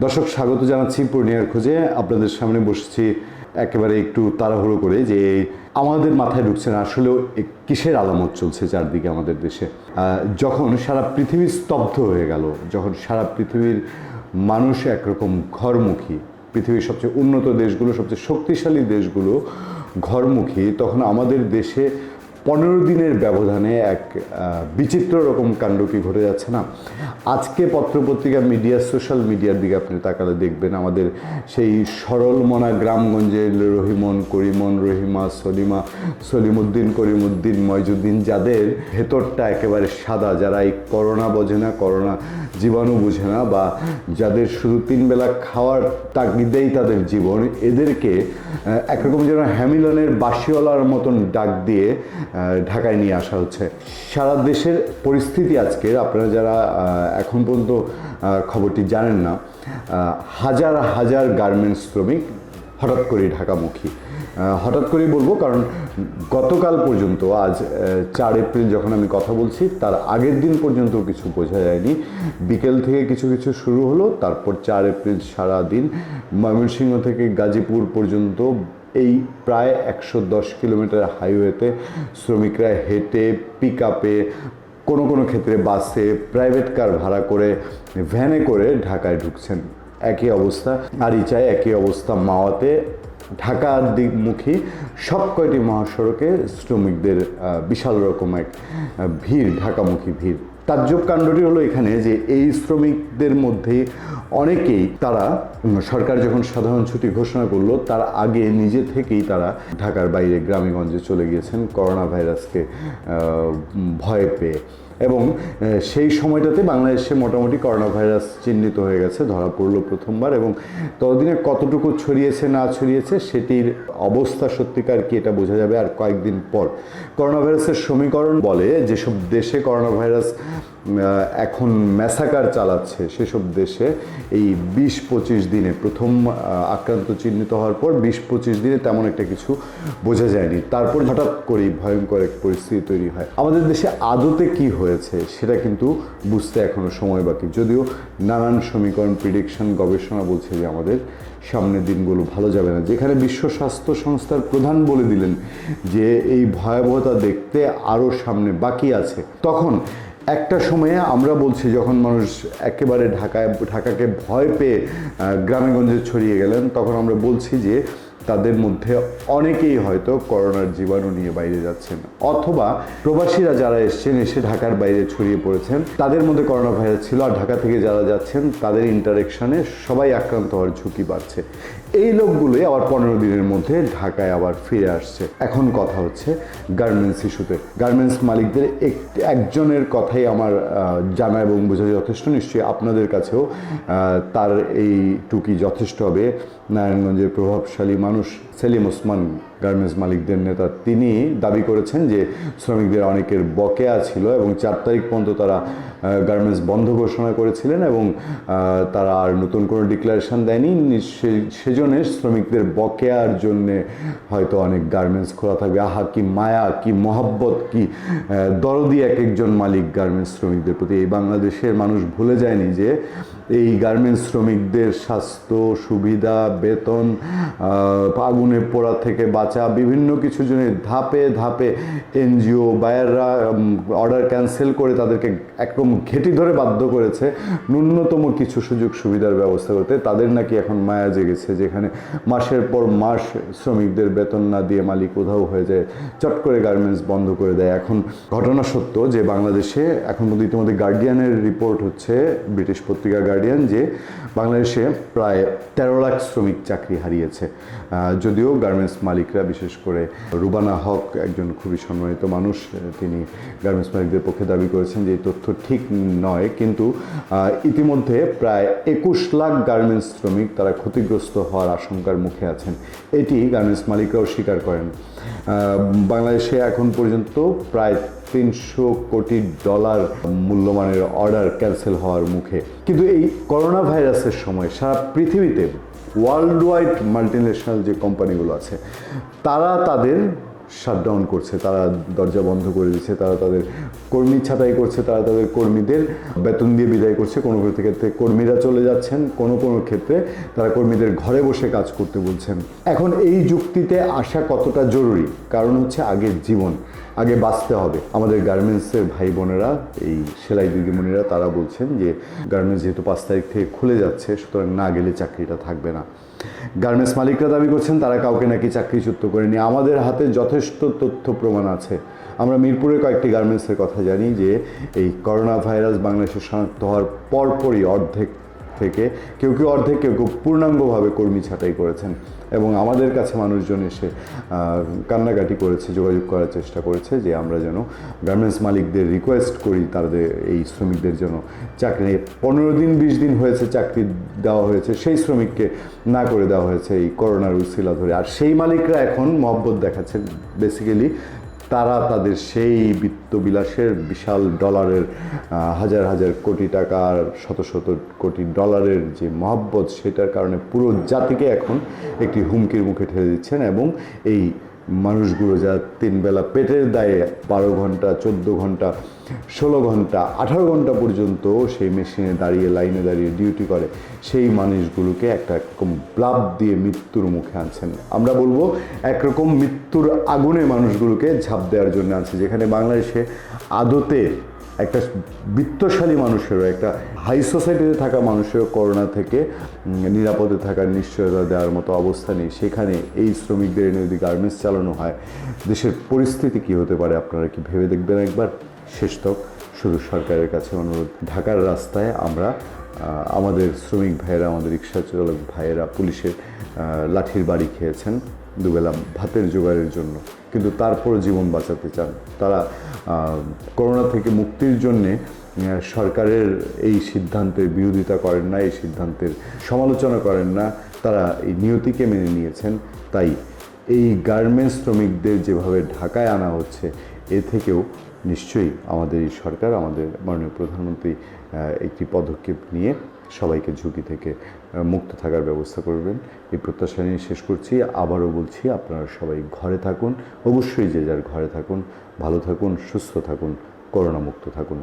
দর্শক স্বাগত জানাচ্ছি পূর্ণিয়ার খোঁজে। আপনাদের সামনে বসেছি একেবারে একটু তাড়াহুড়ো করে, যে আমাদের মাথায় ঢুকছে না আসলেও কিসের আলামত চলছে চারদিকে আমাদের দেশে। যখন সারা পৃথিবী স্তব্ধ হয়ে গেল, যখন সারা পৃথিবীর মানুষ একরকম ঘরমুখী, পৃথিবীর সবচেয়ে উন্নত দেশগুলো, সবচেয়ে শক্তিশালী দেশগুলো ঘরমুখী, তখন আমাদের দেশে 15 দিনের ব্যবধানে এক বিচিত্র রকম কাণ্ড কি ঘটে যাচ্ছে না। আজকে পত্রপত্রিকা, মিডিয়া, সোশ্যাল মিডিয়ার দিকে আপনি তাকালে দেখবেন আমাদের সেই সরলমনা গ্রামগঞ্জের রহিমন, করিমন, রহিমা, সলিমা, সলিমুদ্দিন, করিমুদ্দিন, ময়জুদ্দিন, যাদের ভেতরটা একেবারে সাদা, যারা এই করোনা বোঝে না, করোনা জীবাণু বুঝে না, বা যাদের শুধু 3 বেলা খাওয়ার তাগিদেই তাদের জীবন, এদেরকে একরকম যেন হ্যামিলনের বাঁশিওয়ালার মতন ডাক দিয়ে ঢাকায় নিয়ে আসা হচ্ছে। সারা দেশের পরিস্থিতি আজকের, আপনারা যারা এখন পর্যন্ত খবরটি জানেন না, হাজার হাজার গার্মেন্টস শ্রমিক হঠাৎ করেই ঢাকামুখী। হঠাৎ করেই বলবো কারণ গতকাল পর্যন্ত, আজ 4 এপ্রিল যখন আমি কথা বলছি, তার আগের দিন পর্যন্ত কিছু বোঝা যায়নি। বিকেল থেকে কিছু কিছু শুরু হলো, তারপর 4 এপ্রিল সারা দিন ময়মনসিংহ থেকে গাজীপুর পর্যন্ত এই প্রায় 110 কিলোমিটার হাইওয়েতে শ্রমিকরা হেঁটে, পিক আপে, কোনো কোনো ক্ষেত্রে বাসে, প্রাইভেট কার ভাড়া করে, ভ্যানে করে ঢাকায় ঢুকছেন। একই অবস্থা আরিচায়, একই অবস্থা মাওয়াতে। ঢাকার দিকমুখী সব কয়টি মহাসড়কে শ্রমিকদের বিশাল রকম এক ভিড়, ঢাকামুখী ভিড়। তাজ্জব কাণ্ডটি হলো এখানে যে এই শ্রমিকদের মধ্যে অনেকেই, তারা সরকার যখন সাধারণ ছুটি ঘোষণা করলো তার আগে নিজে থেকেই তারা ঢাকার বাইরে গ্রামেগঞ্জে চলে গিয়েছেন করোনা ভাইরাসকে ভয় পেয়ে। এবং সেই সময়টাতে বাংলাদেশে মোটামুটি করোনা ভাইরাস চিহ্নিত হয়ে গেছে, ধরা পড়লো প্রথমবার। এবং ততদিনে কতটুকু ছড়িয়েছে না ছড়িয়েছে সেটির অবস্থা সত্যিকার কি, এটা বোঝা যাবে আর কয়েকদিন পর। করোনা ভাইরাসের সমীকরণ বলে, যেসব দেশে করোনা ভাইরাস এখন ম্যাসাকার চালাচ্ছে সেসব দেশে এই 20-25 দিনে, প্রথম আক্রান্ত চিহ্নিত হওয়ার পর 20-25 দিনে তেমন একটা কিছু বোঝা যায়নি। তারপর হঠাৎ করেই ভয়ঙ্কর এক পরিস্থিতি তৈরি হয়। আমাদের দেশে আদতে কি হয়েছে সেটা কিন্তু বুঝতে এখনও সময় বাকি, যদিও নানান সমীকরণ, প্রিডিকশন, গবেষণা বলছে যে আমাদের সামনের দিনগুলো ভালো যাবে না। যেখানে বিশ্ব স্বাস্থ্য সংস্থার প্রধান বলে দিলেন যে এই ভয়াবহতা দেখতে আরও সামনে বাকি আছে, তখন একটা সময়ে আমরা বলছি, যখন মানুষ একেবারে ঢাকাকে ভয় পেয়ে গ্রামেগঞ্জে ছড়িয়ে গেলেন, তখন আমরা বলছি যে তাদের মধ্যে অনেকেই হয়তো করোনার জীবাণু নিয়ে বাইরে যাচ্ছেন, অথবা প্রবাসীরা যারা এসছেন, এসে ঢাকার বাইরে ছড়িয়ে পড়েছেন, তাদের মধ্যে করোনা ভাইরাস ছিল, আর ঢাকা থেকে যারা যাচ্ছেন তাদের ইন্টারেকশনে সবাই আক্রান্ত হওয়ার ঝুঁকি বাড়ছে। এই লোকগুলোই আবার 15 দিনের মধ্যে ঢাকায় আবার ফিরে আসছে। এখন কথা হচ্ছে গার্মেন্টস ইস্যুতে। গার্মেন্টস মালিকদের একজনের কথাই আমার জানা এবং বোঝা যথেষ্ট, নিশ্চয়ই আপনাদের কাছেও তার এই টুকি যথেষ্ট হবে। নারায়ণগঞ্জের প্রভাবশালী মানুষ সেলিম ওসমান, গার্মেন্টস মালিকদের নেতা, তিনি দাবি করেছেন যে শ্রমিকদের অনেকের বকেয়া ছিল এবং 4 তারিখ পর্যন্ত তারা গার্মেন্টস বন্ধ ঘোষণা করেছিলেন এবং তারা আর নতুন কোনো ডিক্লারেশন দেয়নি। সেজন্য শ্রমিকদের বকেয়ার জন্যে হয়তো অনেক গার্মেন্টস খোলা থাকবে। আহা, কি মায়া, কি মহব্বত, কি দরদি এক একজন মালিক গার্মেন্টস শ্রমিকদের প্রতি। এই বাংলাদেশের মানুষ ভুলে যায়নি যে এই গার্মেন্টস শ্রমিকদের স্বাস্থ্য সুবিধা, বেতন, আগুনে পোড়া থেকে বাঁচা, বিভিন্ন কিছুর জন্য ধাপে ধাপে এনজিও বায়াররা অর্ডার ক্যান্সেল করে তাদেরকে একদম ঘেঁটি ধরে বাধ্য করেছে ন্যূনতম কিছু সুযোগ সুবিধার ব্যবস্থা করতে। তাদের নাকি এখন মায়া জেগেছে, যেখানে মাসের পর মাস শ্রমিকদের বেতন না দিয়ে মালিক উধাও হয়ে যায়, চট করে গার্মেন্টস বন্ধ করে দেয়। এখন ঘটনা সত্য যে বাংলাদেশে এখন পর্যন্ত ইতিমধ্যে গার্ডিয়ানের রিপোর্ট হচ্ছে, ব্রিটিশ পত্রিকা গার্ডিয়ান, যে বাংলাদেশে প্রায় 13 লাখ শ্রমিক চাকরি হারিয়েছে। যদিও গার্মেন্টস মালিকরা, বিশেষ করে রুবানা হক একজন খুবই সম্মানিত মানুষ, তিনি গার্মেন্টস মালিকদের পক্ষে দাবি করেছেন যে এই তথ্য ঠিক নয়, কিন্তু ইতিমধ্যে প্রায় 21 লাখ গার্মেন্টস শ্রমিক তারা ক্ষতিগ্রস্ত হওয়ার আশঙ্কার মুখে আছেন। এটি গার্মেন্টস মালিকরাও স্বীকার করেন। বাংলাদেশে এখন পর্যন্ত প্রায় $300 কোটি মূল্যমানের অর্ডার ক্যান্সেল হওয়ার মুখে। কিন্তু এই করোনা ভাইরাসের সময় সারা পৃথিবীতে ওয়ার্ল্ড ওয়াইড মাল্টিন্যাশনাল যে কোম্পানিগুলো আছে, তারা তাদের শাটডাউন করছে, তারা দরজা বন্ধ করে দিচ্ছে, তারা তাদের কর্মী ছাঁটাই করছে, তারা তাদের কর্মীদের বেতন দিয়ে বিদায় করছে, কোনো কোনো ক্ষেত্রে কর্মীরা চলে যাচ্ছেন, কোনো কোনো ক্ষেত্রে তারা কর্মীদের ঘরে বসে কাজ করতে বলছেন। এখন এই যুক্তিতে আসা কতটা জরুরি, কারণ হচ্ছে আগের জীবন, আগে বাঁচতে হবে। আমাদের গার্মেন্টসের ভাই বোনেরা, এই সেলাই দিদিমণিরা, তারা বলছেন যে গার্মেন্টস যেহেতু 5 তারিখ থেকে খুলে যাচ্ছে, সুতরাং না গেলে চাকরিটা থাকবে না। গার্মেন্টস মালিকরা দাবি করছেন তারা কাউকে নাকি চাকরিচ্যুত করেনি। আমাদের হাতে যথেষ্ট তথ্য প্রমাণ আছে। আমরা মিরপুরের কয়েকটি গার্মেন্টসের কথা জানি যে এই করোনা ভাইরাস বাংলাদেশে শনাক্ত হওয়ার পরপরই অর্ধেক থেকে কেউ কেউ অর্ধেক, কেউ কেউ পূর্ণাঙ্গভাবে কর্মী ছাঁটাই করেছেন এবং আমাদের কাছে মানুষজন এসে কান্নাকাটি করেছে, যোগাযোগ করার চেষ্টা করেছে যে আমরা যেন গার্মেন্টস মালিকদের রিকোয়েস্ট করি তাদের এই শ্রমিকদের জন্য চাকরি, 15 দিন 20 দিন হয়েছে চাকরি দেওয়া হয়েছে, সেই শ্রমিককে না করে দেওয়া হয়েছে এই করোনার উছিলা ধরে। আর সেই মালিকরা এখন মহব্বত দেখাচ্ছেন, বেসিক্যালি তারা তাদের সেই বিত্তবিলাসের বিশাল ডলারের হাজার হাজার কোটি টাকার শত শত কোটি ডলারের যে মহব্বত, সেটার কারণে পুরো জাতিকে এখন একটি হুমকির মুখে ঠেলে দিচ্ছেন। এবং এই মানুষগুলো যারা 3 বেলা পেটের দায়ে 12 ঘন্টা 14 ঘন্টা 16 ঘন্টা 18 ঘন্টা পর্যন্ত সেই মেশিনে দাঁড়িয়ে, লাইনে দাঁড়িয়ে ডিউটি করে, সেই মানুষগুলোকে একটা রকম ব্লাব দিয়ে মৃত্যুর মুখে আনছেন। আমরা বলবো একরকম মৃত্যুর আগুনে মানুষগুলোকে ঝাঁপ দেওয়ার জন্য আছে, যেখানে বাংলাদেশে আদতে একটা বিত্তশালী মানুষেরও, একটা হাই সোসাইটিতে থাকা মানুষেরও করোনা থেকে নিরাপদে থাকার নিশ্চয়তা দেওয়ার মতো অবস্থা নেই। সেখানে এই শ্রমিকদের এনে যদি গার্মেন্টস চালানো হয়, দেশের পরিস্থিতি কী হতে পারে আপনারা কি ভেবে দেখবেন একবার? শেষতক শুধু সরকারের কাছে অনুরোধ, ঢাকার রাস্তায় আমরা আমাদের শ্রমিক ভাইয়েরা, আমাদের রিক্সা চালক ভাইয়েরা পুলিশের লাঠির বাড়ি খেয়েছেন দুবেলা ভাতের জোগাড়ের জন্য, কিন্তু তারপর জীবন বাঁচাতে চান। তারা করোনা থেকে মুক্তির জন্যে সরকারের এই সিদ্ধান্তের বিরোধিতা করেন না, এই সিদ্ধান্তের সমালোচনা করেন না, তারা এই নিয়তিকে মেনে নিয়েছেন। তাই এই গার্মেন্টস শ্রমিকদের যেভাবে ঢাকায় আনা হচ্ছে, এ থেকেও নিশ্চয়ই আমাদের এই সরকার, আমাদের মাননীয় প্রধানমন্ত্রী একটি পদক্ষেপ নিয়ে সবাইকে ঝুঁকি থেকে মুক্ত থাকার ব্যবস্থা করবেন, এই প্রত্যাশা নিয়ে শেষ করছি। আবারও বলছি, আপনারা সবাই ঘরে থাকুন, অবশ্যই যে যার ঘরে থাকুন, ভালো থাকুন, সুস্থ থাকুন, করোনা মুক্ত থাকুন।